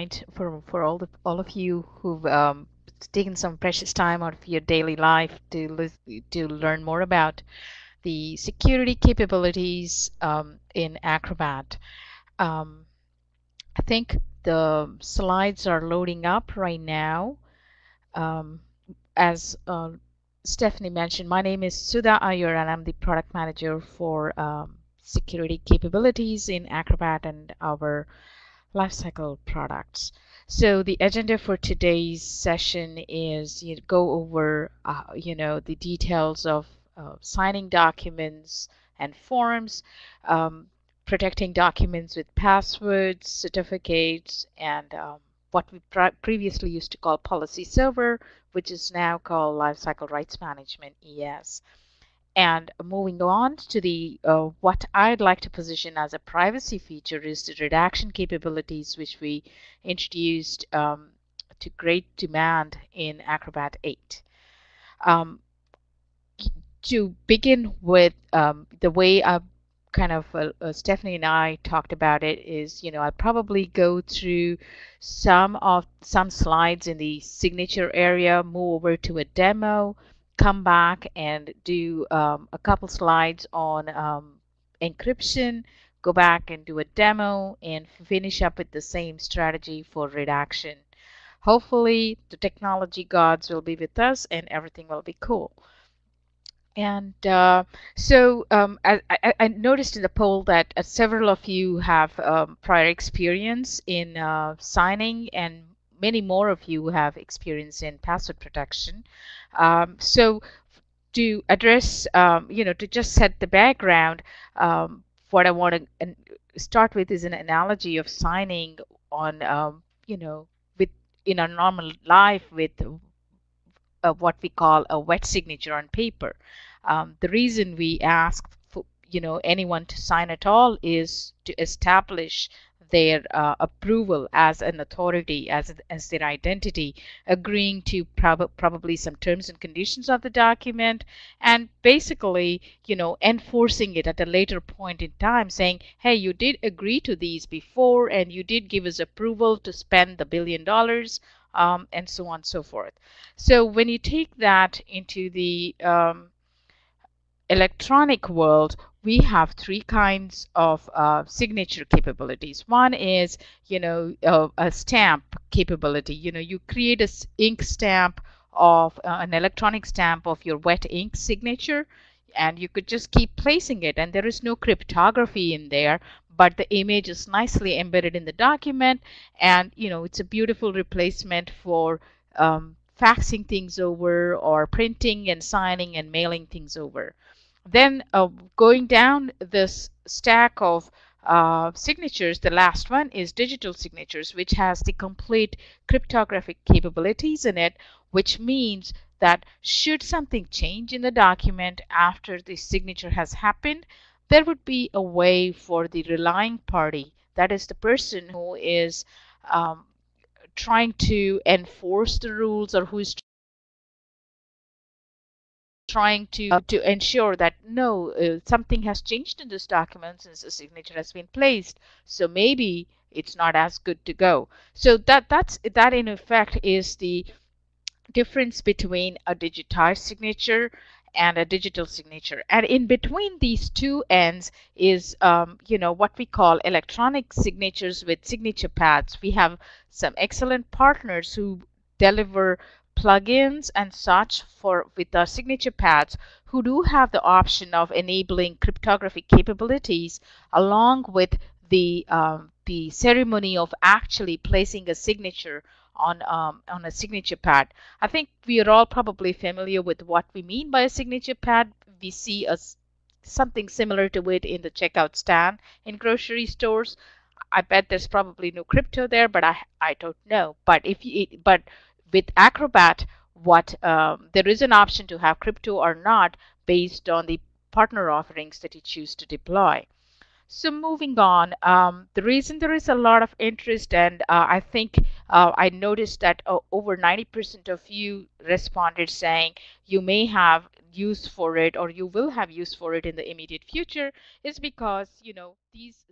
point for all of you who've taken some precious time out of your daily life to learn more about the security capabilities in Acrobat. Um, I think the slides are loading up right now. Um, as Stephanie mentioned, my name is Sudha Iyer, and I'm the product manager for security capabilities in Acrobat and our lifecycle products. So the agenda for today's session is go over the details of signing documents and forms, um, protecting documents with passwords, certificates, and what we previously used to call policy server, which is now called lifecycle rights management, ES. And moving on to the what I'd like to position as a privacy feature is the redaction capabilities, which we introduced to great demand in Acrobat 8. To begin with, the way Stephanie and I talked about it is, I'll probably go through some slides in the signature area, move over to a demo, come back and do a couple slides on encryption, go back and do a demo, and finish up with the same strategy for redaction. Hopefully the technology gods will be with us and everything will be cool. And I noticed in the poll that several of you have prior experience in signing, and many more of you have experience in password protection. So to address, to just set the background, what I want to start with is an analogy of signing on, in a normal life with what we call a wet signature on paper. The reason we ask for, anyone to sign at all is to establish their approval as an authority, as their identity, agreeing to probably some terms and conditions of the document, and basically, enforcing it at a later point in time, saying, hey, you did agree to these before, and you did give us approval to spend the $1 billion, and so on and so forth. So when you take that into the electronic world, we have three kinds of signature capabilities. One is, a stamp capability. You create a ink stamp of an electronic stamp of your wet ink signature, and you could just keep placing it, and there is no cryptography in there, but the image is nicely embedded in the document, and it's a beautiful replacement for faxing things over or printing and signing and mailing things over. Then going down this stack of signatures, the last one is digital signatures, which has the complete cryptographic capabilities in it, which means that should something change in the document after the signature has happened, there would be a way for the relying party, that is the person who is trying to enforce the rules, or who is trying to ensure that no, something has changed in this document since the signature has been placed, so maybe it's not as good to go. So that in effect is the difference between a digitized signature and a digital signature. And in between these two ends is what we call electronic signatures with signature pads. We have some excellent partners who deliver plugins and such with our signature pads, who do have the option of enabling cryptographic capabilities along with the ceremony of actually placing a signature on a signature pad. I think we are all probably familiar with what we mean by a signature pad. We see something similar to it in the checkout stand in grocery stores. I bet there's probably no crypto there, but I don't know. But with Acrobat, there is an option to have crypto or not based on the partner offerings that you choose to deploy. So moving on, the reason there is a lot of interest, and I think I noticed that over 90% of you responded saying you may have use for it, or you will have use for it in the immediate future, is because these